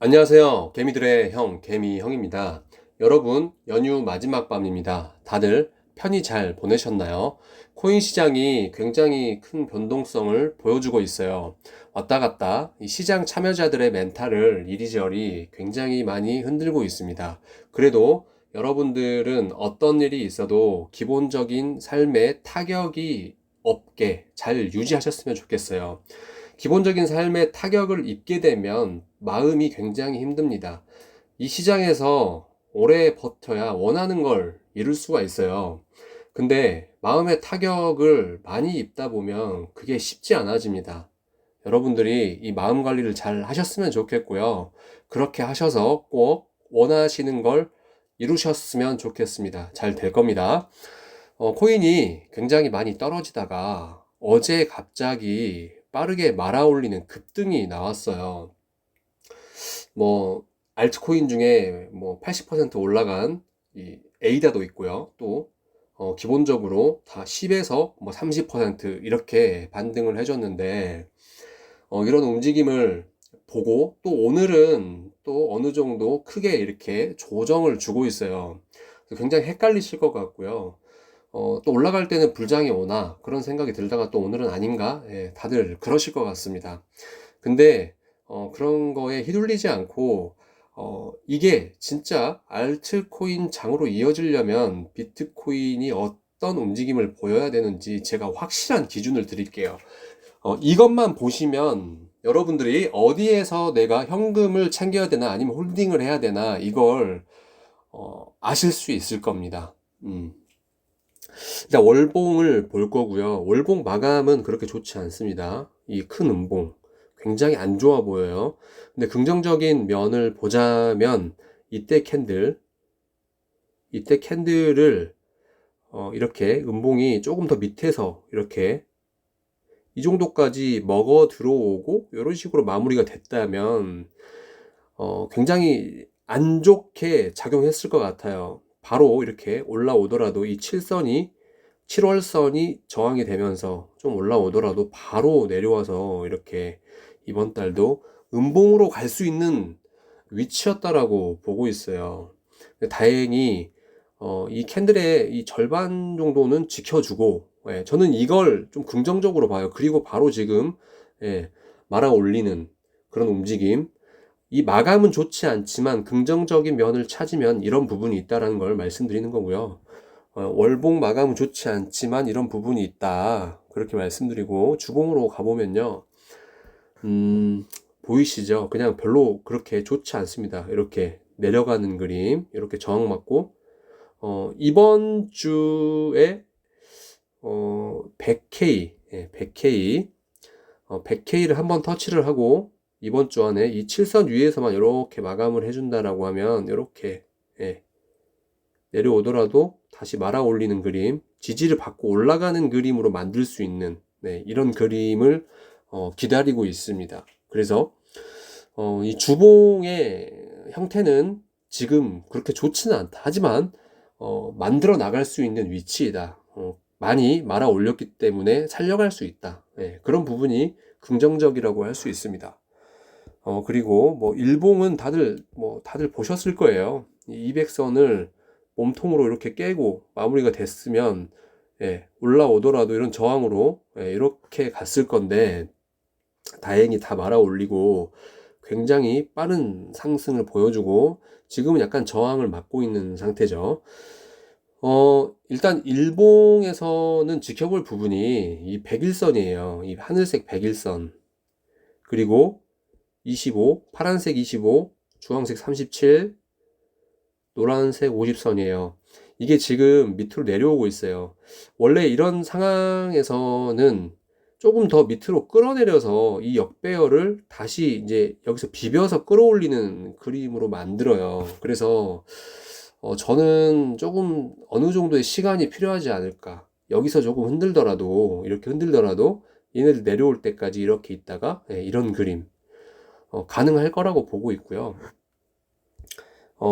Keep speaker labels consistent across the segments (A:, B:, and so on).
A: 안녕하세요. 개미들의 형, 개미형입니다. 여러분, 연휴 마지막 밤입니다. 다들 편히 잘 보내셨나요? 코인 시장이 굉장히 큰 변동성을 보여주고 있어요. 왔다 갔다 이 시장 참여자들의 멘탈을 이리저리 굉장히 많이 흔들고 있습니다. 그래도 여러분들은 어떤 일이 있어도 기본적인 삶의 타격이 없게 잘 유지하셨으면 좋겠어요. 기본적인 삶에 타격을 입게 되면 마음이 굉장히 힘듭니다. 이 시장에서 오래 버텨야 원하는 걸 이룰 수가 있어요. 근데 마음의 타격을 많이 입다 보면 그게 쉽지 않아집니다. 여러분들이 이 마음 관리를 잘 하셨으면 좋겠고요. 그렇게 하셔서 꼭 원하시는 걸 이루셨으면 좋겠습니다. 잘 될 겁니다. 코인이 굉장히 많이 떨어지다가 어제 갑자기 빠르게 말아올리는 급등이 나왔어요. 뭐 알트코인 중에 뭐 80% 올라간 이 에이다도 있고요. 또 기본적으로 다 10에서 뭐 30% 이렇게 반등을 해줬는데 이런 움직임을 보고 또 오늘은 또 어느 정도 크게 이렇게 조정을 주고 있어요. 굉장히 헷갈리실 것 같고요. 또 올라갈 때는 불장이 오나 그런 생각이 들다가 또 오늘은 아닌가? 예, 다들 그러실 것 같습니다. 근데 그런 거에 휘둘리지 않고 이게 진짜 알트코인 장으로 이어지려면 비트코인이 어떤 움직임을 보여야 되는지 제가 확실한 기준을 드릴게요. 이것만 보시면 여러분들이 어디에서 내가 현금을 챙겨야 되나 아니면 홀딩을 해야 되나 이걸 아실 수 있을 겁니다. 일단 월봉을 볼 거고요. 월봉 마감은 그렇게 좋지 않습니다. 이 큰 음봉 굉장히 안 좋아 보여요. 근데 긍정적인 면을 보자면 이때 캔들을 이렇게 음봉이 조금 더 밑에서 이렇게 이 정도까지 먹어 들어오고 이런 식으로 마무리가 됐다면 굉장히 안 좋게 작용했을 것 같아요. 바로 이렇게 올라오더라도 이 7월선이 저항이 되면서 좀 올라오더라도 바로 내려와서 이렇게 이번 달도 음봉으로 갈 수 있는 위치였다라고 보고 있어요. 다행히 이 캔들의 이 절반 정도는 지켜주고, 예, 저는 이걸 좀 긍정적으로 봐요. 그리고 바로 지금, 예, 말아 올리는 그런 움직임. 이 마감은 좋지 않지만 긍정적인 면을 찾으면 이런 부분이 있다라는 걸 말씀드리는 거고요. 월봉 마감은 좋지 않지만 이런 부분이 있다. 그렇게 말씀드리고 주봉으로 가보면요. 음, 보이시죠? 그냥 별로 그렇게 좋지 않습니다. 이렇게 내려가는 그림, 이렇게 저항 맞고, 이번 주에, 100K, 예, 100K, 100K를 한번 터치를 하고, 이번 주 안에 이 7선 위에서만 이렇게 마감을 해준다라고 하면, 이렇게, 예, 내려오더라도 다시 말아 올리는 그림, 지지를 받고 올라가는 그림으로 만들 수 있는, 네, 이런 그림을 기다리고 있습니다. 그래서 이 주봉의 형태는 지금 그렇게 좋지는 않다. 하지만 만들어 나갈 수 있는 위치이다. 많이 말아 올렸기 때문에 살려갈 수 있다. 네, 그런 부분이 긍정적이라고 할 수 있습니다. 그리고 뭐 일봉은 다들 보셨을 거예요. 이 200선을 몸통으로 이렇게 깨고 마무리가 됐으면, 예, 올라오더라도 이런 저항으로, 예, 이렇게 갔을 건데 다행히 다 말아 올리고 굉장히 빠른 상승을 보여주고 지금은 약간 저항을 맞고 있는 상태죠. 일단 일봉에서는 지켜볼 부분이 이 100일선이에요. 이 하늘색 100일선. 그리고 25, 파란색 25, 주황색 37, 노란색 50선이에요. 이게 지금 밑으로 내려오고 있어요. 원래 이런 상황에서는 조금 더 밑으로 끌어내려서 이 역배열을 다시 이제 여기서 비벼서 끌어올리는 그림으로 만들어요. 그래서 저는 조금 어느 정도의 시간이 필요하지 않을까. 여기서 조금 흔들더라도 이렇게 흔들더라도 얘네들 내려올 때까지 이렇게 있다가, 예, 이런 그림 가능할 거라고 보고 있고요.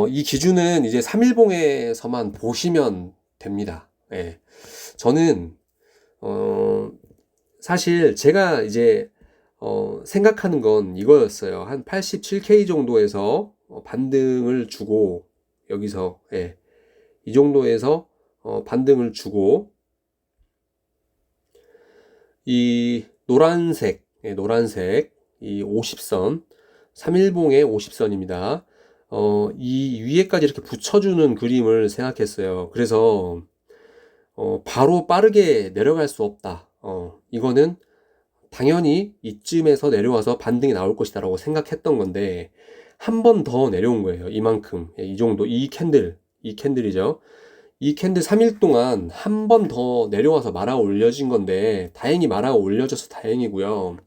A: 이 기준은 이제 3일봉에서만 보시면 됩니다. 예. 저는, 어, 사실 제가 이제, 생각하는 건 이거였어요. 한 87K 정도에서 반등을 주고, 여기서, 예, 이 정도에서 반등을 주고, 이 노란색, 예, 노란색, 이 50선, 3일봉의 50선입니다. 이 위에까지 이렇게 붙여주는 그림을 생각했어요. 그래서, 바로 빠르게 내려갈 수 없다. 이거는 당연히 이쯤에서 내려와서 반등이 나올 것이다 라고 생각했던 건데, 한 번 더 내려온 거예요. 이만큼. 예, 이 정도. 이 캔들이죠. 이 캔들 3일 동안 한 번 더 내려와서 말아 올려진 건데, 다행히 말아 올려져서 다행이고요.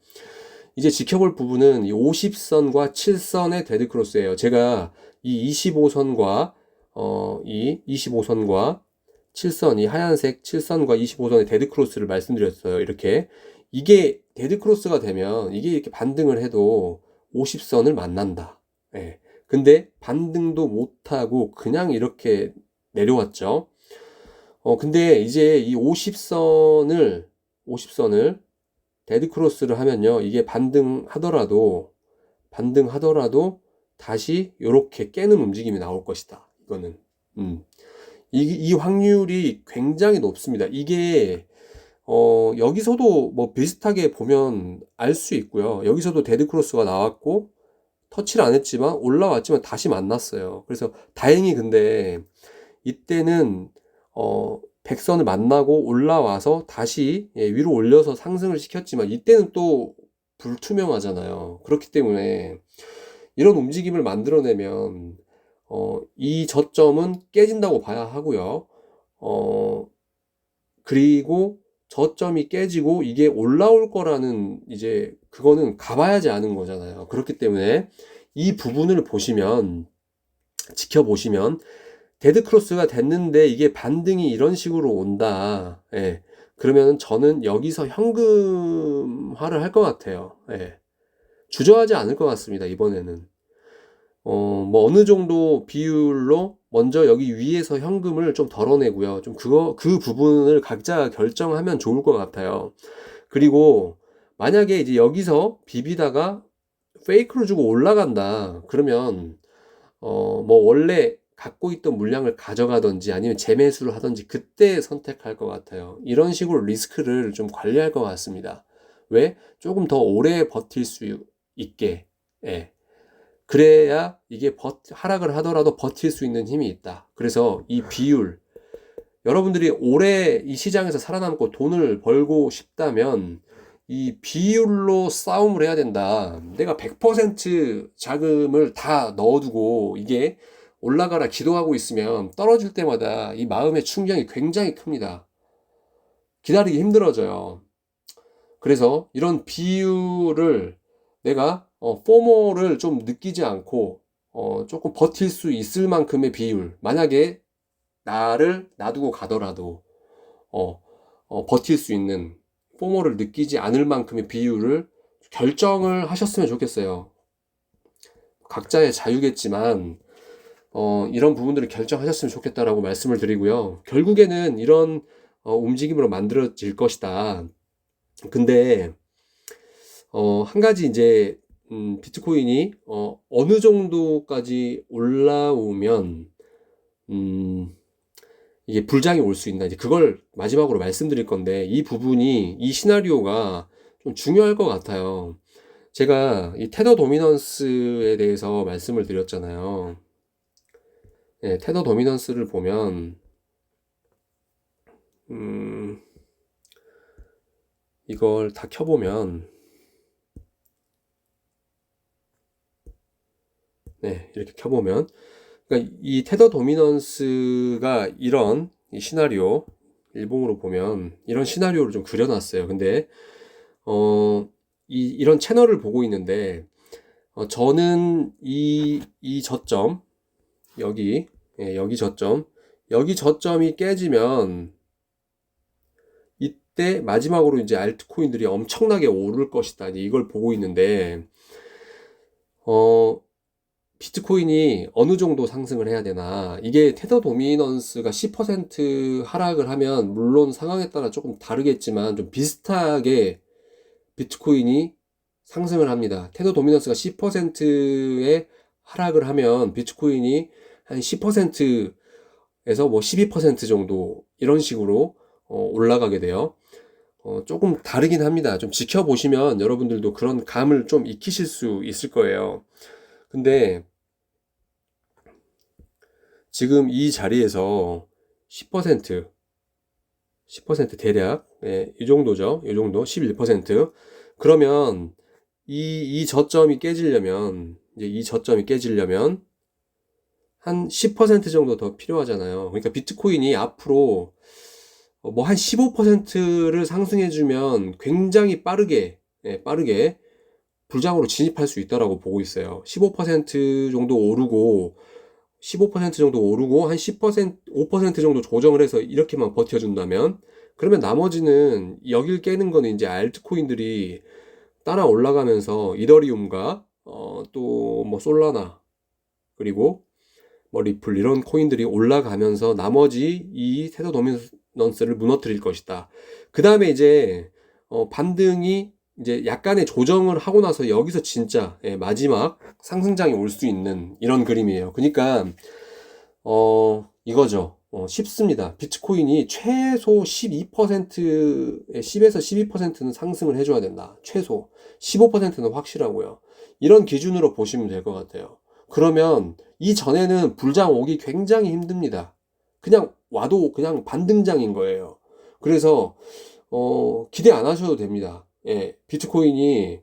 A: 이제 지켜볼 부분은 이 50선과 7선의 데드크로스예요. 제가 이 25선과 이 25선과 7선, 이 하얀색 7선과 25선의 데드크로스를 말씀드렸어요. 이렇게 이게 데드크로스가 되면 이게 이렇게 반등을 해도 50선을 만난다. 예. 근데 반등도 못하고 그냥 이렇게 내려왔죠. 근데 이제 이 50선을 데드크로스를 하면요. 이게 반등하더라도 다시 이렇게 깨는 움직임이 나올 것이다. 이거는. 이 확률이 굉장히 높습니다. 이게, 여기서도 뭐 비슷하게 보면 알 수 있고요. 여기서도 데드크로스가 나왔고, 터치를 안 했지만 올라왔지만 다시 만났어요. 그래서 다행히 근데 이때는, 백선을 만나고 올라와서 다시 위로 올려서 상승을 시켰지만 이때는 또 불투명하잖아요. 그렇기 때문에 이런 움직임을 만들어내면 이 저점은 깨진다고 봐야 하고요. 그리고 저점이 깨지고 이게 올라올 거라는 이제 그거는 가봐야지 아는 거잖아요. 그렇기 때문에 이 부분을 지켜보시면 데드크로스가 됐는데 이게 반등이 이런 식으로 온다. 예. 그러면 저는 여기서 현금화를 할 것 같아요. 예. 주저하지 않을 것 같습니다. 이번에는. 뭐 어느 정도 비율로 먼저 여기 위에서 현금을 좀 덜어내고요. 좀 그 부분을 각자 결정하면 좋을 것 같아요. 그리고 만약에 이제 여기서 비비다가 페이크로 주고 올라간다. 그러면 뭐 원래 갖고 있던 물량을 가져가든지 아니면 재매수를 하든지 그때 선택할 것 같아요. 이런 식으로 리스크를 좀 관리할 것 같습니다. 왜? 조금 더 오래 버틸 수 있게. 예. 그래야 이게 하락을 하더라도 버틸 수 있는 힘이 있다. 그래서 이 비율, 여러분들이 오래 이 시장에서 살아남고 돈을 벌고 싶다면 이 비율로 싸움을 해야 된다. 내가 100% 자금을 다 넣어두고 이게 올라가라 기도하고 있으면 떨어질 때마다 이 마음의 충격이 굉장히 큽니다. 기다리기 힘들어져요. 그래서 이런 비율을 내가 포모를 좀 느끼지 않고 조금 버틸 수 있을 만큼의 비율, 만약에 나를 놔두고 가더라도 버틸 수 있는 포모를 느끼지 않을 만큼의 비율을 결정을 하셨으면 좋겠어요. 각자의 자유겠지만 이런 부분들을 결정하셨으면 좋겠다라고 말씀을 드리고요. 결국에는 이런 움직임으로 만들어질 것이다. 근데 한 가지 이제 비트코인이 어느 정도까지 올라오면 이게 불장이 올 수 있나, 이제 그걸 마지막으로 말씀드릴 건데, 이 시나리오가 좀 중요할 것 같아요. 제가 이 테더 도미넌스에 대해서 말씀을 드렸잖아요. 네, 테더 도미넌스를 보면 이걸 다 켜보면, 네, 이렇게 켜보면, 그러니까 이 테더 도미넌스가 이런 이 시나리오, 일봉으로 보면 이런 시나리오를 좀 그려놨어요. 근데 이런 채널을 보고 있는데 저는 이 저점, 여기, 예, 여기 저점이 깨지면 이때 마지막으로 이제 알트코인들이 엄청나게 오를 것이다, 이걸 보고 있는데 비트코인이 어느 정도 상승을 해야 되나, 이게 테더 도미넌스가 10% 하락을 하면 물론 상황에 따라 조금 다르겠지만 좀 비슷하게 비트코인이 상승을 합니다. 테더 도미넌스가 10%의 하락을 하면 비트코인이 한 10%에서 뭐 12% 정도 이런 식으로 올라가게 돼요. 조금 다르긴 합니다. 좀 지켜보시면 여러분들도 그런 감을 좀 익히실 수 있을 거예요. 근데 지금 이 자리에서 10%, 10% 대략, 이 정도죠. 이 정도, 11%. 그러면 이 저점이 깨지려면, 이제 이 저점이 깨지려면 한 10% 정도 더 필요하잖아요. 그러니까 비트코인이 앞으로 뭐 한 15%를 상승해주면 굉장히 빠르게 불장으로 진입할 수 있다라고 보고 있어요. 15% 정도 오르고, 15% 정도 오르고, 한 10%, 5% 정도 조정을 해서 이렇게만 버텨준다면, 그러면 나머지는 여길 깨는 거는 이제 알트코인들이 따라 올라가면서 이더리움과, 또 뭐 솔라나, 그리고 뭐 리플 이런 코인들이 올라가면서 나머지 이 테더 도미넌스를 무너뜨릴 것이다. 그 다음에 이제 반등이 이제 약간의 조정을 하고 나서 여기서 진짜 마지막 상승장이 올 수 있는 이런 그림이에요. 그러니까 이거죠. 쉽습니다. 비트코인이 최소 12%에 10에서 12%는 상승을 해줘야 된다. 최소 15%는 확실하고요. 이런 기준으로 보시면 될 것 같아요. 그러면 이전에는 불장 오기 굉장히 힘듭니다. 그냥 와도 그냥 반등장인 거예요. 그래서 기대 안 하셔도 됩니다. 예, 비트코인이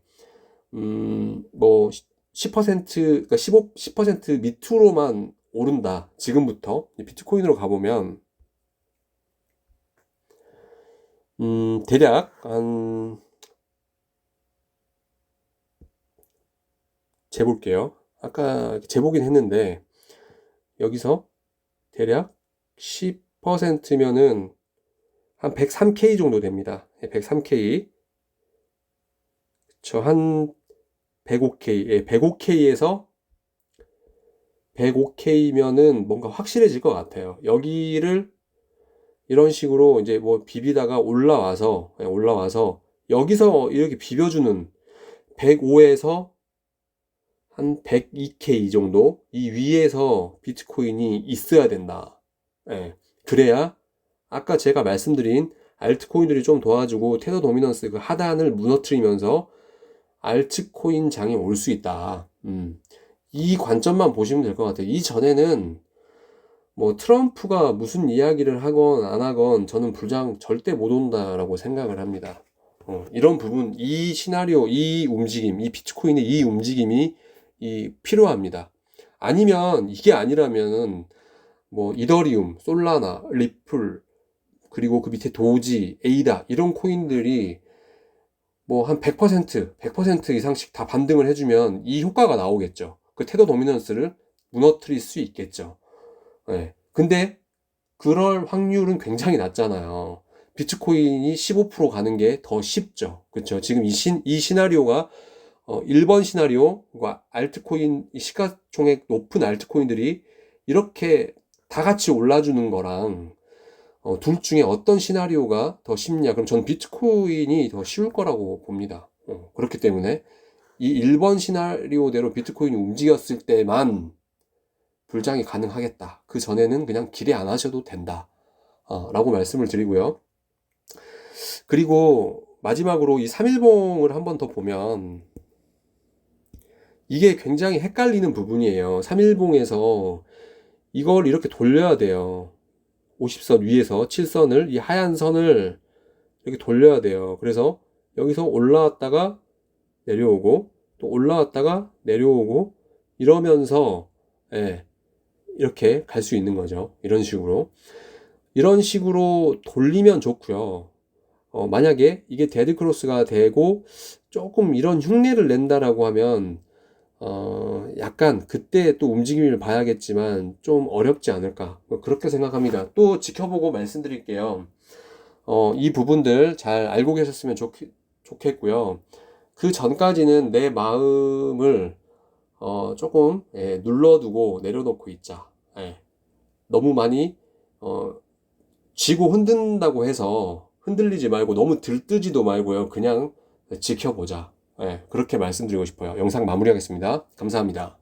A: 뭐 10%, 그러니까 10% 밑으로만 오른다. 지금부터 비트코인으로 가보면 대략 한 재볼게요. 아까 재보긴 했는데 여기서 대략 10%면은 한 103K 정도 됩니다. 103K. 저 한 105K, 105K에서 105K면은 뭔가 확실해질 것 같아요. 여기를 이런 식으로 이제 뭐 비비다가 올라와서 여기서 이렇게 비벼주는 105에서 한 102K 정도 이 위에서 비트코인이 있어야 된다. 예. 그래야 아까 제가 말씀드린 알트코인들이 좀 도와주고 테더 도미넌스 그 하단을 무너뜨리면서 알트코인 장이 올 수 있다. 이 관점만 보시면 될 것 같아요. 이전에는 뭐 트럼프가 무슨 이야기를 하건 안 하건 저는 불장 절대 못 온다라고 생각을 합니다. 이런 부분, 이 시나리오, 이 움직임, 이 비트코인의 이 움직임이 필요합니다. 아니면 이게 아니라면은 뭐 이더리움, 솔라나, 리플, 그리고 그 밑에 도지, 에이다 이런 코인들이 뭐 한 100% 이상씩 다 반등을 해주면 이 효과가 나오겠죠. 그 테더 도미넌스를 무너뜨릴 수 있겠죠. 네. 근데 그럴 확률은 굉장히 낮잖아요. 비트코인이 15% 가는 게 더 쉽죠. 그렇죠? 지금 이 시나리오가 1번 시나리오가 알트코인 시가총액 높은 알트코인들이 이렇게 다 같이 올라주는 거랑 둘 중에 어떤 시나리오가 더 쉽냐? 그럼 저는 비트코인이 더 쉬울 거라고 봅니다. 그렇기 때문에 이 1번 시나리오대로 비트코인이 움직였을 때만 불장이 가능하겠다. 그 전에는 그냥 기대 안 하셔도 된다. 라고 말씀을 드리고요. 그리고 마지막으로 이 3일봉을 한번 더 보면 이게 굉장히 헷갈리는 부분이에요. 3일봉에서 이걸 이렇게 돌려야 돼요. 50선 위에서 7선을 이 하얀 선을 이렇게 돌려야 돼요. 그래서 여기서 올라왔다가 내려오고 또 올라왔다가 내려오고 이러면서 예, 이렇게 갈 수 있는 거죠. 이런 식으로 돌리면 좋고요. 만약에 이게 데드크로스가 되고 조금 이런 흉내를 낸다라고 하면 약간 그때 또 움직임을 봐야겠지만 좀 어렵지 않을까 뭐 그렇게 생각합니다. 또 지켜보고 말씀드릴게요. 이 부분들 잘 알고 계셨으면 좋겠고요. 그 전까지는 내 마음을 조금 눌러두고 내려놓고 있자. 예. 너무 많이 쥐고 흔든다고 해서 흔들리지 말고 너무 들뜨지도 말고요. 그냥 지켜보자. 그렇게 말씀드리고 싶어요. 영상 마무리하겠습니다. 감사합니다.